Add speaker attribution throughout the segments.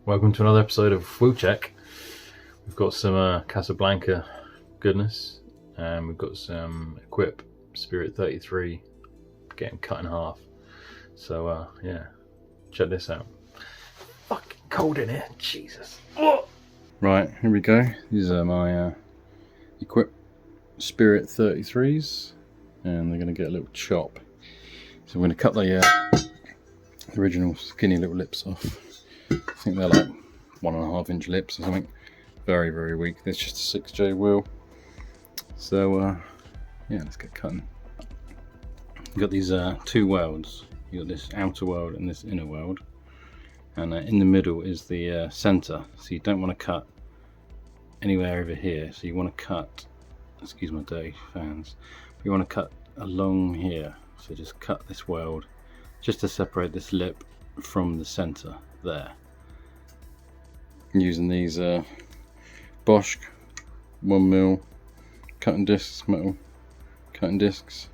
Speaker 1: Welcome to another episode of Wheel Check. We've got some Casablanca goodness, and we've got some Equip Spirit 33 getting cut in half. So yeah, check this out. Fucking cold in here, Jesus. Oh! Right, here we go. These are my Equip Spirit 33s, and they're going to get a little chop. So we're going to cut the original skinny little lips off. I think they're like 1.5 inch lips or something. Very, very weak. It's just a 6J wheel. So yeah, let's get cutting. You've got these two welds. You've got this outer weld and this inner weld. And in the middle is the center. So you don't want to cut anywhere over here. So you want to cut, excuse my dirty fans, but you want to cut along here. So just cut this weld just to separate this lip from the center there. Using these Bosch 1mm cutting discs, metal cutting discs,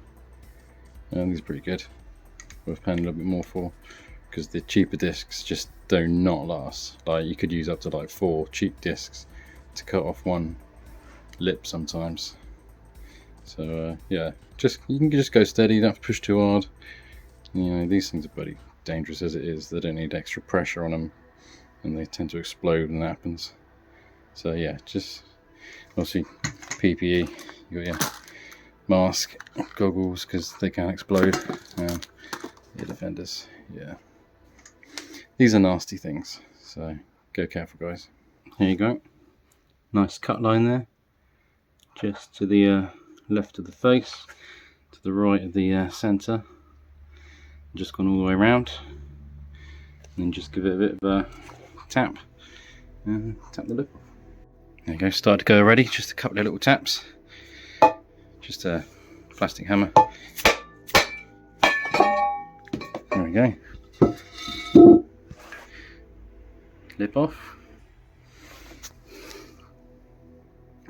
Speaker 1: and these are pretty good. Worth paying a little bit more for, because the cheaper discs just do not last. Like, you could use up to like 4 cheap discs to cut off one lip sometimes. So yeah, you can just go steady. You don't have to push too hard. You know, these things are pretty dangerous as it is. They don't need extra pressure on them, and they tend to explode when that happens. So yeah, just obviously PPE, you got your mask, goggles, because they can explode, and your defenders. Yeah, these are nasty things, so go careful, guys. Here you go, nice cut line there, just to the left of the face, to the right of the center. Just gone all the way around, and then just give it a bit of a tap and tap the lip off. There you go, start to go already. Just a couple of little taps, just a plastic hammer. There we go, lip off.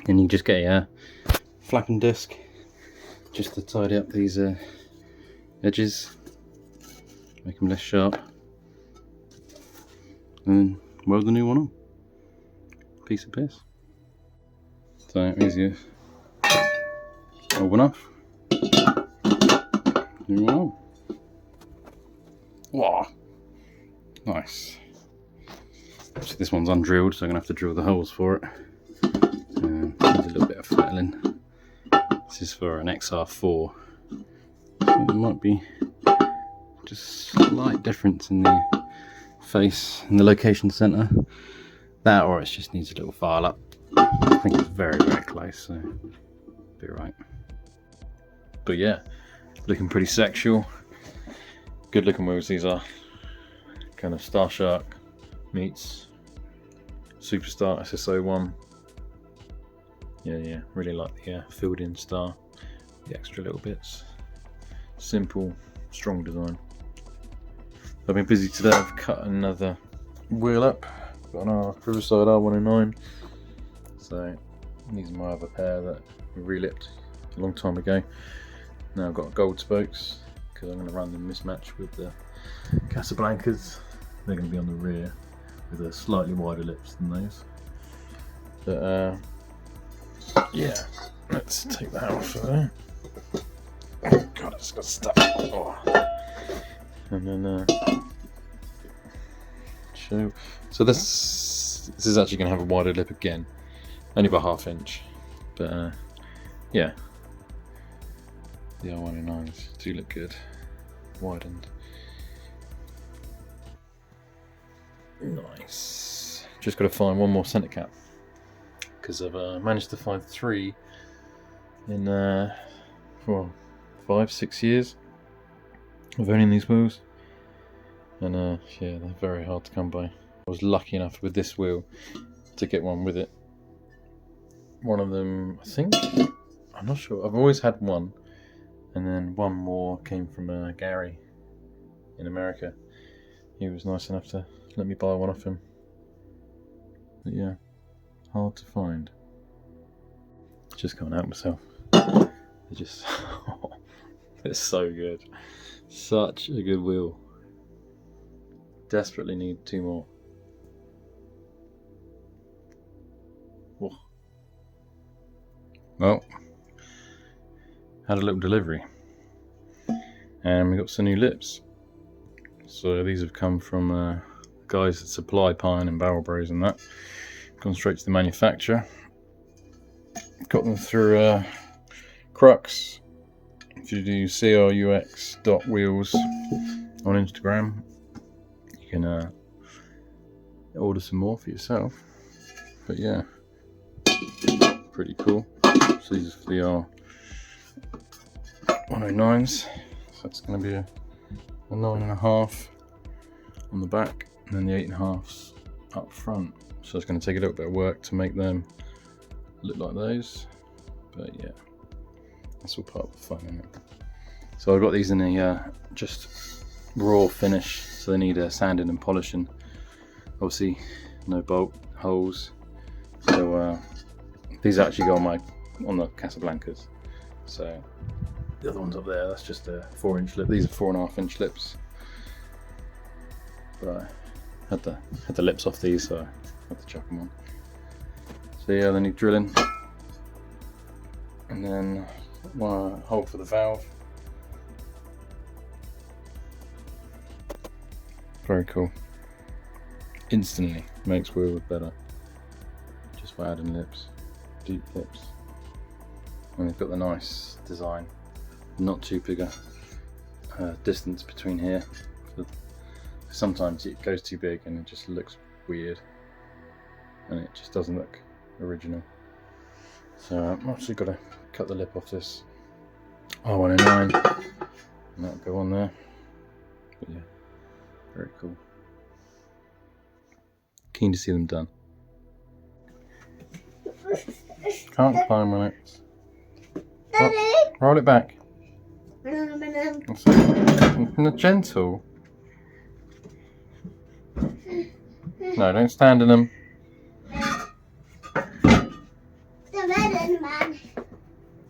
Speaker 1: And you just get a flapping disc just to tidy up these edges, make them less sharp, and weld the new one on. Piece of piss. So easy. Old one off. New one on. Wow. Nice. So this one's undrilled, so I'm gonna have to drill the holes for it. Needs a little bit of fettling. This is for an XR4. So there might be just a slight difference in the face and the location center. That, or it just needs a little file up. I think it's very, very close, so be right. But yeah, looking pretty sexual. Good looking wheels these are. Kind of Star Shark meets Superstar SSO1. Yeah, really like the filled in star, the extra little bits. Simple, strong design. I've been busy today. I've cut another wheel up. Got an Riverside R109. So these are my other pair that we relipped a long time ago. Now I've got gold spokes because I'm going to run them mismatch with the Casablancas. They're going to be on the rear with a slightly wider lips than those. But yeah, let's take that out for there. Oh God, it's got stuck. Oh. And then show. So this is actually going to have a wider lip again, only by 1/2 inch. But yeah, the R109s do look good, widened. Nice. Just got to find one more center cap, because I've managed to find 3 in 5-6 years of owning these wheels, and yeah, they're very hard to come by. I was lucky enough with this wheel to get one with it. One of them, I think, I'm not sure, I've always had one, and then one more came from Gary in America. He was nice enough to let me buy one off him. But yeah, hard to find. Just can't help myself. They're just they're so good. Such a good wheel. Desperately need 2 more. Well, had a little delivery, and we got some new lips. So these have come from guys that supply Pine and Barrel Bros and that. Gone straight to the manufacturer. Got them through Crux. If you do crux.wheels on Instagram, you can order some more for yourself. But yeah, pretty cool. So these are for the R109s. So it's going to be a 9.5 on the back, and then the 8.5s up front. So it's going to take a little bit of work to make them look like those. But yeah, that's all part of the fun, isn't it? So I got these in a just raw finish, so they need sanding and polishing. Obviously, no bolt holes. So these actually go on the Casablancas. So the other one's up there. That's just a 4-inch lip. These are 4.5-inch lips. But I had the lips off these, so I had to chuck them on. So yeah, they need drilling, and then one hole for the valve. Very cool. Instantly makes wheel look better just by adding lips, deep lips, and they've got the nice design. Not too big a distance between here. Sometimes it goes too big and it just looks weird, and it just doesn't look original. So I've actually got to cut the lip off this R109, and that'll go on there. But yeah, very cool. Keen to see them done. Can't climb on it. Roll it back. Gentle. No, don't stand in them.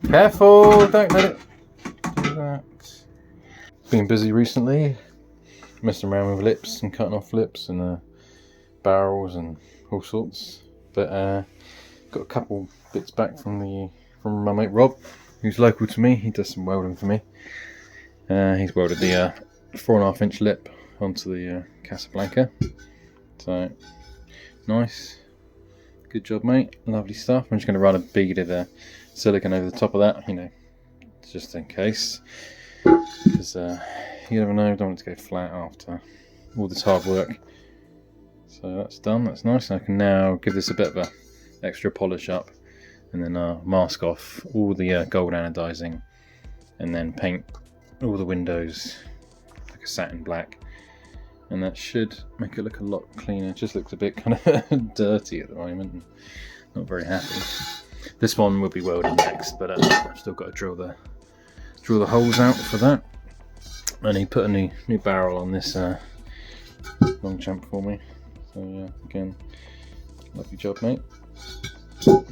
Speaker 1: Careful, don't let it do that. Been busy recently, messing around with lips and cutting off lips and barrels and all sorts. But got a couple bits back from my mate Rob, who's local to me. He does some welding for me. He's welded the 4.5-inch lip onto the Casablanca. So nice, good job, mate. Lovely stuff. I'm just going to run a bead of silicone over the top of that, just in case, because you never know. Don't want it to go flat after all this hard work. So that's done. That's nice. I can now give this a bit of a extra polish up, and then mask off all the gold anodizing, and then paint all the windows like a satin black. And that should make it look a lot cleaner. It just looks a bit kind of dirty at the moment, and not very happy. This one will be welded next, but I've still got to drill the holes out for that. And he put a new barrel on this Longchamp for me. So yeah, again, lovely job, mate.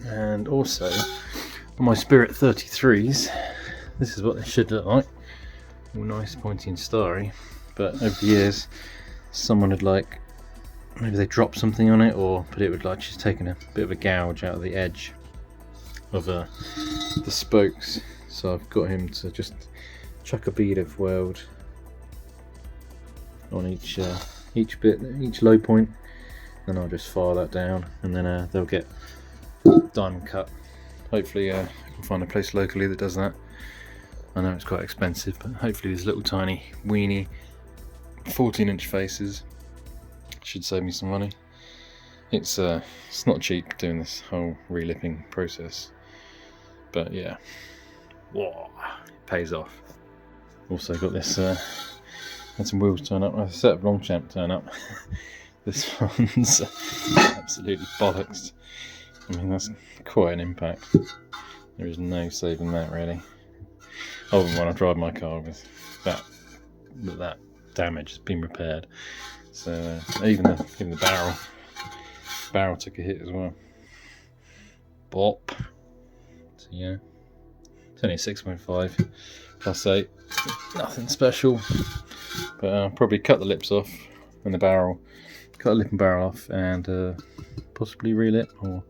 Speaker 1: And also on my Spirit 33s, this is what they should look like. All nice, pointy and starry. But over the years, someone had maybe they dropped something on it, but it would just taken a bit of a gouge out of the edge of the spokes. So I've got him to just chuck a bead of weld on each bit, each low point, and I'll just file that down, and then they'll get diamond cut. Hopefully I can find a place locally that does that. I know it's quite expensive, but hopefully these little tiny weeny 14-inch faces should save me some money. It's not cheap doing this whole relipping process, but yeah, whoa, it pays off. Also got this, had some wheels turn up, a set of Longchamp turn up. This one's absolutely bollocks. I mean, that's quite an impact. There is no saving that, really. Other than when I drive my car with that damage has been repaired. So even the barrel took a hit as well. Bop. So yeah, it's only a 6.5 plus 8. Nothing special. But I'll probably cut the lips off and the barrel. Cut the lip and barrel off, and possibly relip, or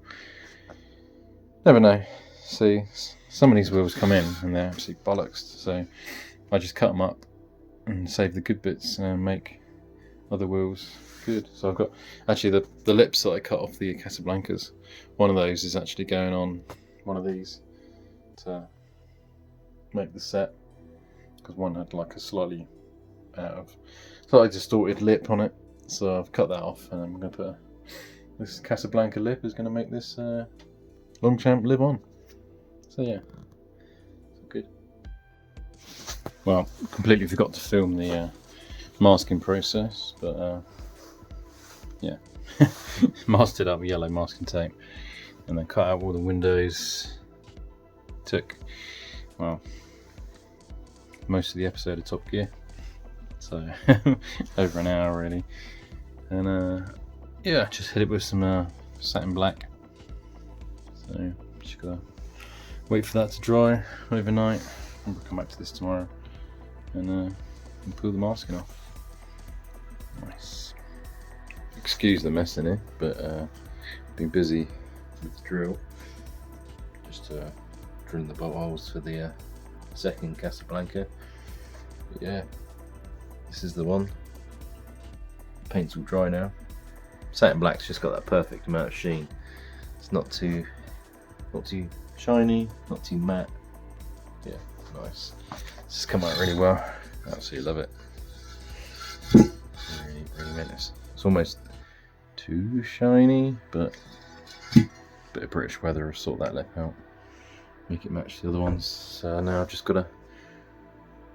Speaker 1: never know. see, some of these wheels come in and they're absolutely bollocks, so I just cut them up and save the good bits and make other wheels good. So I've got actually the lips that I cut off the Casablancas. One of those is actually going on one of these to make the set, because one had like a slightly distorted lip on it. So I've cut that off, and I'm going to put this Casablanca lip is going to make this Longchamp live on. So yeah, it's all good. Well, completely forgot to film the masking process, but yeah, masked it up with yellow masking tape, and then cut out all the windows. Took, well, most of the episode of Top Gear, so over an hour really, and yeah, just hit it with some satin black. So just gotta wait for that to dry overnight. We'll come back to this tomorrow and pull the masking off. Nice. Excuse the mess in here, but been busy with the drill, just drilling the bolt holes for the second Casablanca. But yeah, this is the one. Paint's all dry now. Satin black's just got that perfect amount of sheen. It's not too shiny, not too matte. Yeah, nice. This has come out really well. Absolutely love it. Really meant this. It's almost too shiny, but a bit of British weather will sort that lip out, make it match the other ones. So now I've just got to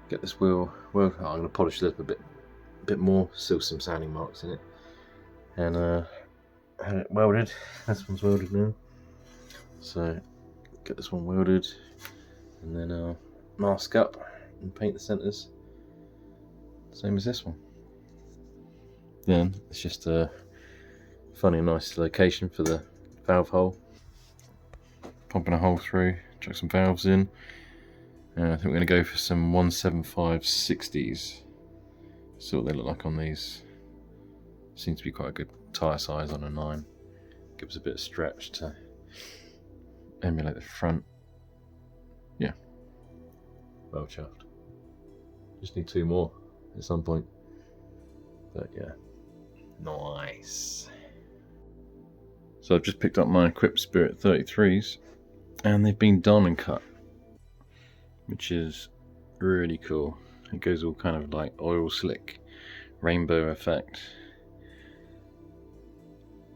Speaker 1: get this wheel. Well, I'm going to polish the lip a bit more, still some sanding marks in it, and had it welded. This one's welded now, so get this one welded, and then I'll mask up and paint the centres, same as this one. Then it's just a funny and nice location for the valve hole. Pumping a hole through, chuck some valves in. I think we're going to go for some 175/60s. See what they look like on these. Seems to be quite a good tyre size on a 9. Gives a bit of stretch to emulate the front. Yeah, well chuffed. Just need 2 more at some point. But yeah, nice. So I've just picked up my Equip Spirit 33s, and they've been diamond cut, which is really cool. It goes all kind of like oil slick, rainbow effect.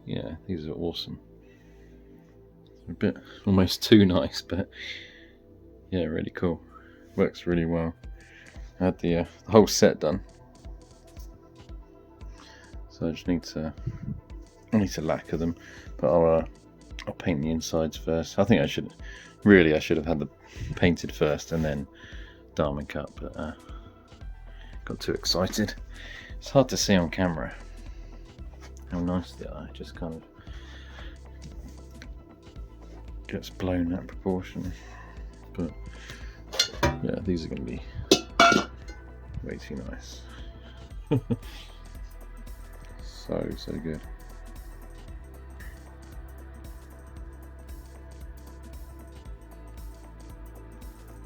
Speaker 1: Yeah, these are awesome. A bit almost too nice, but yeah, really cool. Works really well. I had the whole set done, so I just need to lacquer them, but I'll paint the insides first. I think I should have had the painted first and then diamond cut, but got too excited. It's hard to see on camera how nice they are. It just kind of gets blown out of proportion. But yeah, these are going to be way too nice. So good.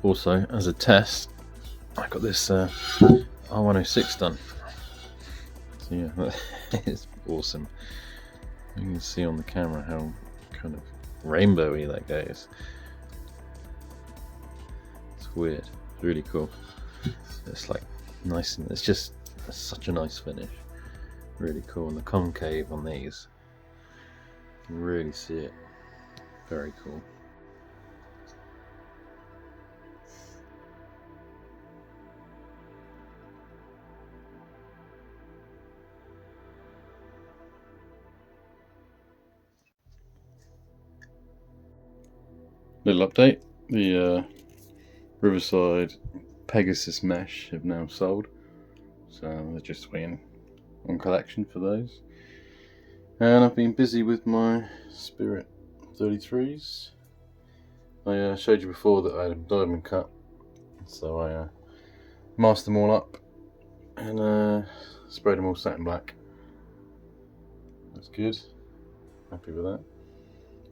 Speaker 1: Also, as a test, I got this R106 done. So yeah, that is awesome. You can see on the camera how kind of rainbowy that goes. It's weird. It's really cool. It's like nice, and it's just such a nice finish. Really cool. And the concave on these, you can really see it. Very cool. Little update, the Riverside Pegasus mesh have now sold, so they're just waiting on collection for those. And I've been busy with my Spirit 33s. I showed you before that I had a diamond cut, so I masked them all up and sprayed them all satin black. That's good, happy with that.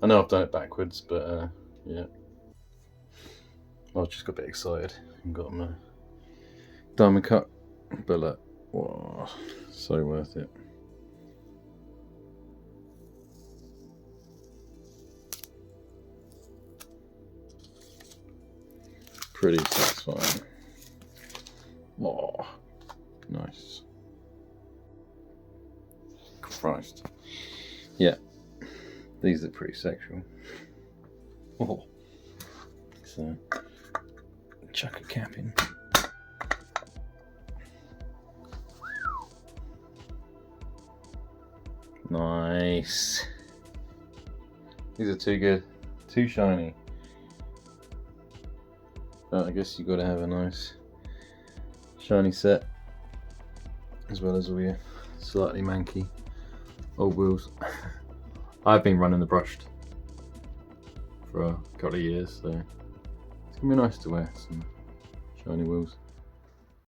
Speaker 1: I know I've done it backwards, but yeah, I just got a bit excited and got them a diamond cut, but like, wow, so worth it. Pretty satisfying. Oh, nice. Christ. Yeah, these look pretty sexual. Oh, so chuck a cap in. Nice. These are too good, too shiny. But I guess you've got to have a nice shiny set, as well as all your slightly manky old wheels. I've been running the brushed for a couple of years, so it's gonna be nice to wear some shiny wheels.